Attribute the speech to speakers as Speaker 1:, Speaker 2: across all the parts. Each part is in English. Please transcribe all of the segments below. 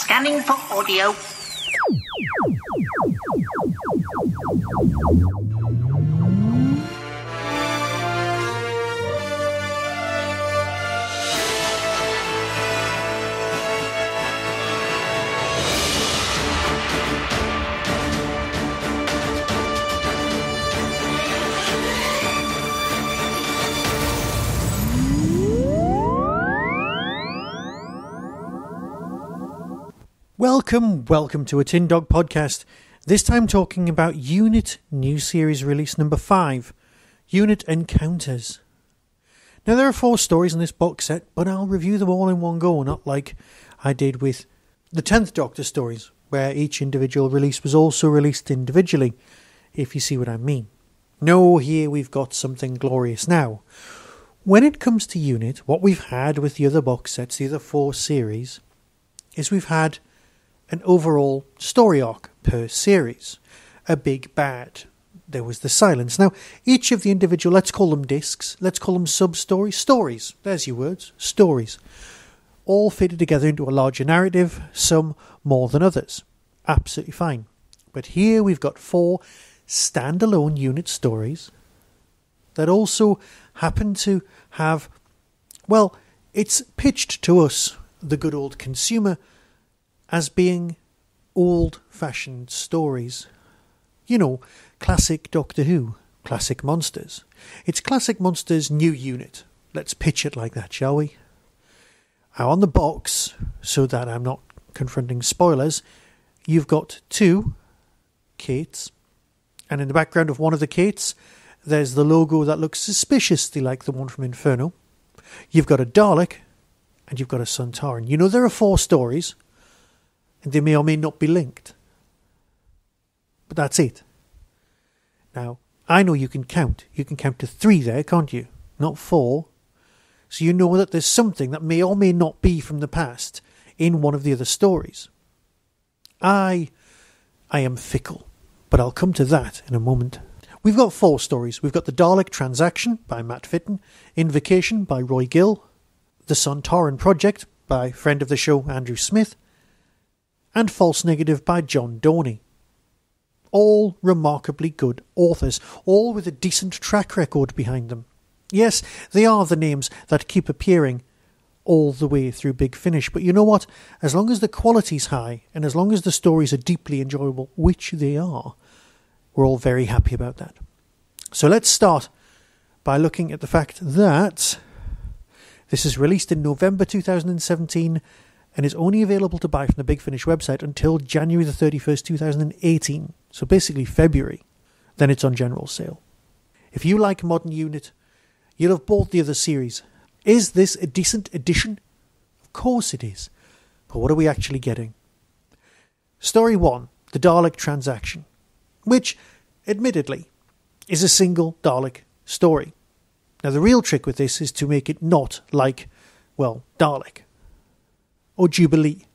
Speaker 1: Scanning for audio.
Speaker 2: Welcome to a Tin Dog podcast, this time talking about Unit New Series Release number 5, Unit Encounters. Now there are 4 stories in this box set, but I'll review them all in one go, not like I did with the 10th Doctor stories, where each individual release was also released individually, if you see what I mean. No, here we've got something glorious now. When it comes to Unit, what we've had with the other box sets, the other 4 series, is we've had an overall story arc per series. A big bad. There was the silence. Now, each of the individual, let's call them discs, let's call them sub-stories, stories, there's your words, stories, all fitted together into a larger narrative, some more than others. Absolutely fine. But here we've got 4 standalone unit stories that also happen to have, well, it's pitched to us, the good old consumer, as being old-fashioned stories. You know, classic Doctor Who, classic monsters. It's classic monsters, new unit. Let's pitch it like that, shall we? Now on the box, so that I'm not confronting spoilers, you've got 2 Kates, and in the background of one of the Kates, there's the logo that looks suspiciously like the one from Inferno. You've got a Dalek, and you've got a Sontaran. You know there are 4 stories, and they may or may not be linked. But that's it. Now, I know you can count. You can count to 3 there, can't you? Not 4. So you know that there's something that may or may not be from the past in one of the other stories. I am fickle, but I'll come to that in a moment. We've got 4 stories. We've got the Dalek Transaction by Matt Fitton, Invocation by Roy Gill, the Sontaran Project by friend of the show Andrew Smith, and False Negative by John Dorney. All remarkably good authors, all with a decent track record behind them. Yes, they are the names that keep appearing all the way through Big Finish, but you know what? As long as the quality's high, and as long as the stories are deeply enjoyable, which they are, we're all very happy about that. So let's start by looking at the fact that this is released in November 2017, and is only available to buy from the Big Finish website until January the 31st, 2018. So basically February. Then it's on general sale. If you like Modern Unit, you'll have bought the other series. Is this a decent edition? Of course it is. But what are we actually getting? Story 1, the Dalek Transaction, which, admittedly, is a single Dalek story. Now the real trick with this is to make it not like, well, Dalek or Jubilee,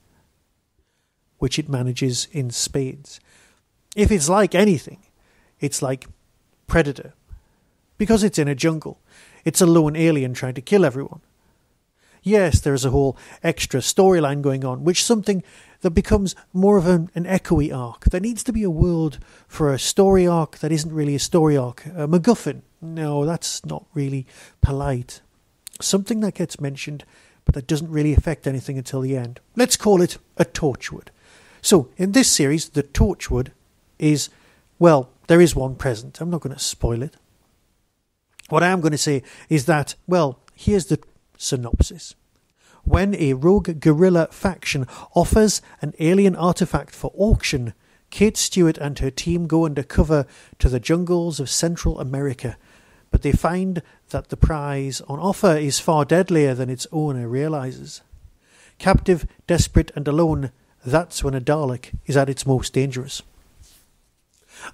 Speaker 2: which it manages in spades. If it's like anything, it's like Predator, because it's in a jungle. It's a lone alien trying to kill everyone. Yes, there is a whole extra storyline going on, which is something that becomes more of an echoey arc. There needs to be a world for a story arc that isn't really a story arc. A MacGuffin. No, that's not really polite. Something that gets mentioned, but that doesn't really affect anything until the end. Let's call it a Torchwood. So, in this series, the Torchwood is, well, there is one present. I'm not going to spoil it. What I am going to say is that, well, here's the synopsis. When a rogue guerrilla faction offers an alien artefact for auction, Kate Stewart and her team go undercover to the jungles of Central America, but they find that the prize on offer is far deadlier than its owner realises. Captive, desperate and alone, that's when a Dalek is at its most dangerous.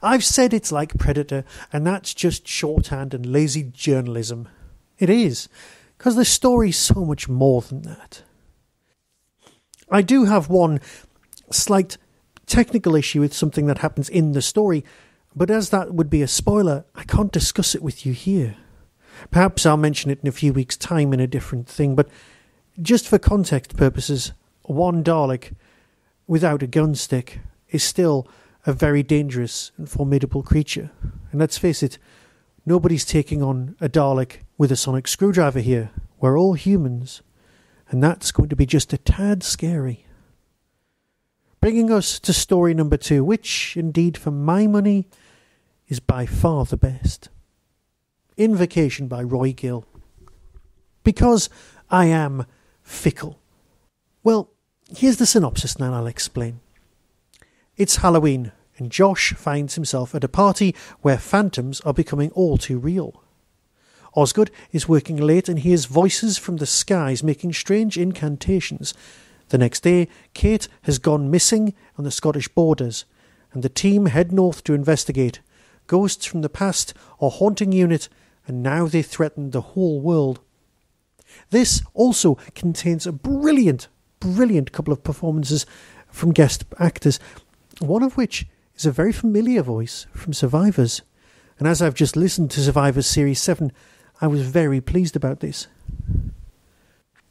Speaker 2: I've said it's like Predator, and that's just shorthand and lazy journalism. It is, because the story's so much more than that. I do have one slight technical issue with something that happens in the story, but as that would be a spoiler, I can't discuss it with you here. Perhaps I'll mention it in a few weeks' time in a different thing, but just for context purposes, one Dalek without a gun stick, is still a very dangerous and formidable creature. And let's face it, nobody's taking on a Dalek with a sonic screwdriver here. We're all humans, and that's going to be just a tad scary. Bringing us to story number 2, which, indeed, for my money, is by far the best. Invocation by Roy Gill. Because I am fickle. Well, here's the synopsis now, I'll explain. It's Halloween, and Josh finds himself at a party where phantoms are becoming all too real. Osgood is working late and hears voices from the skies making strange incantations. The next day, Kate has gone missing on the Scottish borders, and the team head north to investigate. Ghosts from the past are haunting Unit, and now they threaten the whole world. This also contains a brilliant couple of performances from guest actors, one of which is a very familiar voice from Survivors. And as I've just listened to Survivors Series 7, I was very pleased about this.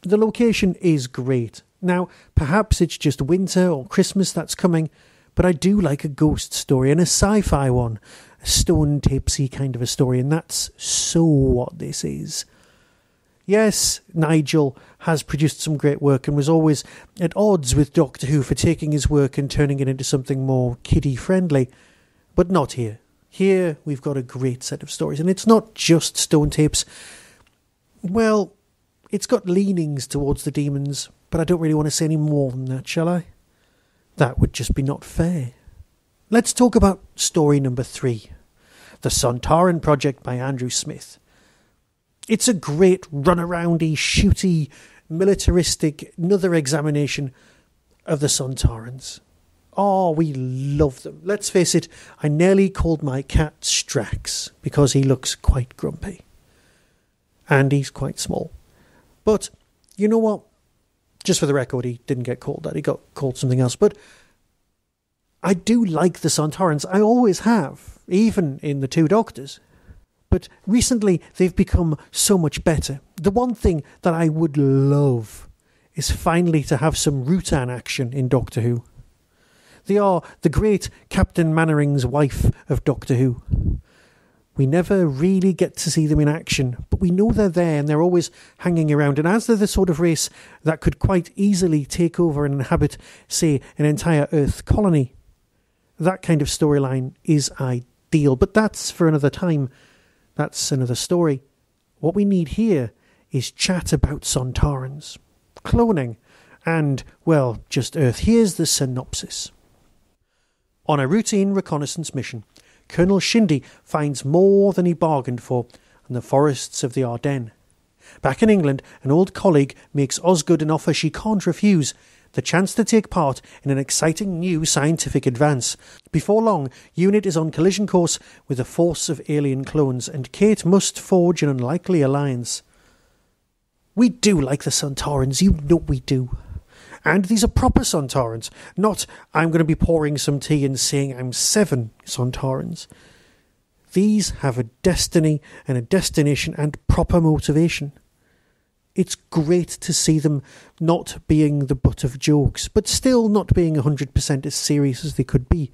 Speaker 2: The location is great. Now, perhaps it's just winter or Christmas that's coming, but I do like a ghost story and a sci-fi one, a stone tapesy kind of a story, and that's so what this is. Yes, Nigel has produced some great work and was always at odds with Doctor Who for taking his work and turning it into something more kiddie-friendly, but not here. Here we've got a great set of stories, and it's not just stone tapes. Well, it's got leanings towards the demons, but I don't really want to say any more than that, shall I? That would just be not fair. Let's talk about story number 3, The Sontaran Project by Andrew Smith. It's a great runaroundy, shooty, militaristic, another examination of the Sontarans. Oh, we love them. Let's face it, I nearly called my cat Strax because he looks quite grumpy. And he's quite small. But, you know what? Just for the record, he didn't get called that. He got called something else. But I do like the Sontarans. I always have, even in the Two Doctors. But recently, they've become so much better. The one thing that I would love is finally to have some Rutan action in Doctor Who. They are the great Captain Mannering's wife of Doctor Who. We never really get to see them in action, but we know they're there and they're always hanging around. And as they're the sort of race that could quite easily take over and inhabit, say, an entire Earth colony, that kind of storyline is ideal. But that's for another time. That's another story. What we need here is chat about Sontarans, cloning, and, well, just Earth. Here's the synopsis. On a routine reconnaissance mission, Colonel Shindy finds more than he bargained for in the forests of the Ardennes. Back in England, an old colleague makes Osgood an offer she can't refuse, the chance to take part in an exciting new scientific advance. Before long, Unit is on collision course with a force of alien clones, and Kate must forge an unlikely alliance. We do like the Sontarans, you know we do. And these are proper Sontarans, not I'm going to be pouring some tea and saying I'm 7 Sontarans. These have a destiny and a destination and proper motivation. It's great to see them not being the butt of jokes, but still not being 100% as serious as they could be.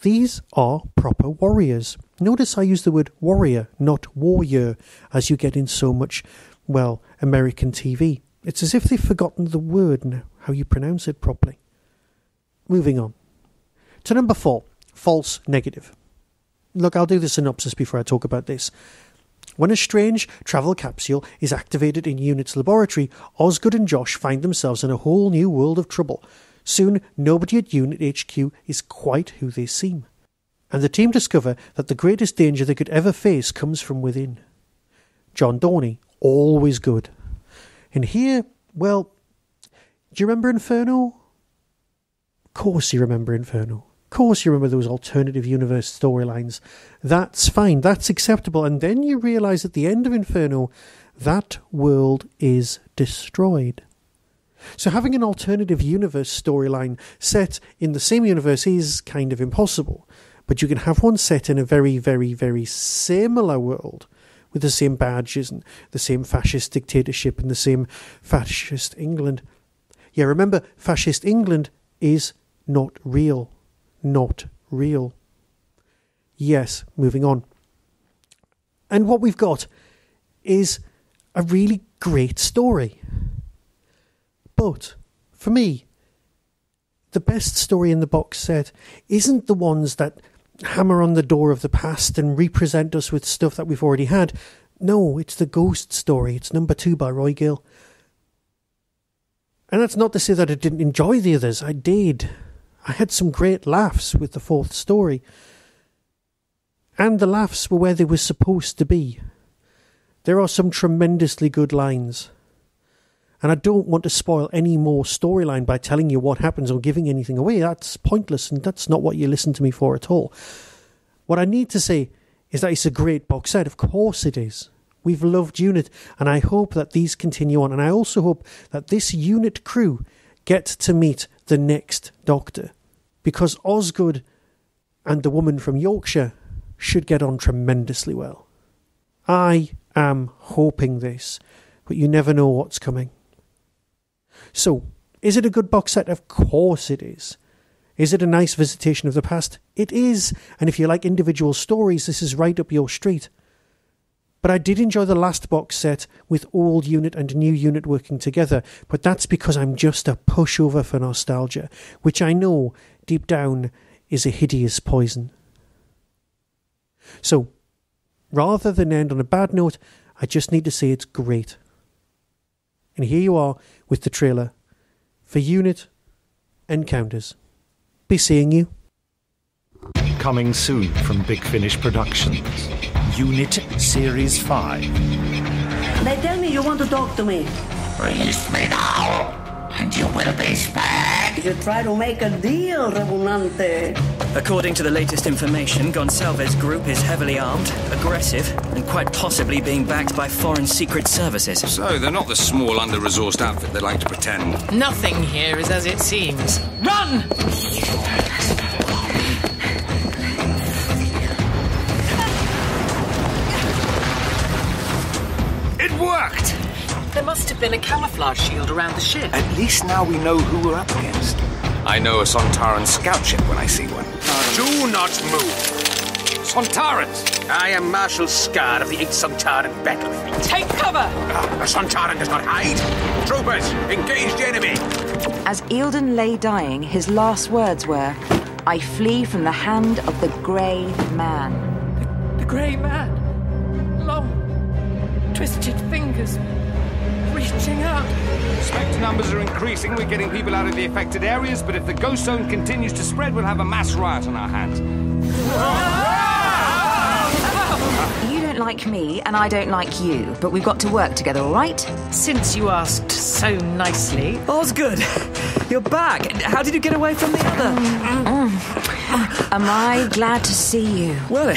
Speaker 2: These are proper warriors. Notice I use the word warrior, not warrior, as you get in so much, well, American TV. It's as if they've forgotten the word now, how you pronounce it properly. Moving on. To number 4, false negative. Look, I'll do the synopsis before I talk about this. When a strange travel capsule is activated in Unit's laboratory, Osgood and Josh find themselves in a whole new world of trouble. Soon, nobody at Unit HQ is quite who they seem. And the team discover that the greatest danger they could ever face comes from within. John Dorney, always good. And here, well, do you remember Inferno? Of course you remember Inferno. Of course you remember those alternative universe storylines. That's fine, that's acceptable. And then you realise at the end of Inferno, that world is destroyed. So having an alternative universe storyline set in the same universe is kind of impossible. But you can have one set in a very, very, very similar world, with the same badges and the same fascist dictatorship and the same fascist England. Yeah, remember, fascist England is not real. Not real. Yes, moving on. And what we've got is a really great story. But, for me, the best story in the box set isn't the ones that hammer on the door of the past and represent us with stuff that we've already had. No, it's the ghost story. It's number 2 by Roy Gill. And that's not to say that I didn't enjoy the others. I did. I had some great laughs with the 4th story. And the laughs were where they were supposed to be. There are some tremendously good lines. And I don't want to spoil any more storyline by telling you what happens or giving anything away. That's pointless, and that's not what you listen to me for at all. What I need to say is that it's a great box set. Of course it is. We've loved Unit, and I hope that these continue on. And I also hope that this Unit crew get to meet the next Doctor. Because Osgood and the woman from Yorkshire should get on tremendously well. I am hoping this, but you never know what's coming. So, is it a good box set? Of course it is. Is it a nice visitation of the past? It is. And if you like individual stories, this is right up your street. But I did enjoy the last box set with old Unit and new Unit working together. But that's because I'm just a pushover for nostalgia, which I know, deep down, is a hideous poison. So, rather than end on a bad note, I just need to say it's great. And here you are with the trailer for Unit Encounters. Be seeing you.
Speaker 1: Coming soon from Big Finish Productions. Unit Series 5.
Speaker 3: They tell me you want to talk to me.
Speaker 4: Release me now, and you will be spared.
Speaker 3: You try to make a deal, Revenante.
Speaker 5: According to the latest information, Gonsalves Group is heavily armed, aggressive, and quite possibly being backed by foreign secret services.
Speaker 6: So they're not the small, under-resourced outfit they like to pretend.
Speaker 7: Nothing here is as it seems. Run!
Speaker 6: It worked!
Speaker 7: There must have been a camouflage shield around the ship.
Speaker 6: At least now we know who we're up against. I know a Sontaran scout ship when I see one. Do not move! Sontarans! I am Marshal Scar of the 8th Sontaran battlefield.
Speaker 7: Take cover!
Speaker 6: A Sontaran does not hide! Troopers, engage the enemy!
Speaker 8: As Eildon lay dying, his last words were, "I flee from the hand of the Grey Man."
Speaker 7: The Grey Man. Long, twisted fingers reaching out.
Speaker 6: Spectre numbers are increasing. We're getting people out of the affected areas, but if the ghost zone continues to spread, we'll have a mass riot on our hands.
Speaker 8: You don't like me, and I don't like you, but we've got to work together, all right?
Speaker 7: Since you asked so nicely.
Speaker 5: Osgood, you're back. How did you get away from the other?
Speaker 8: Am I glad to see you?
Speaker 5: Well,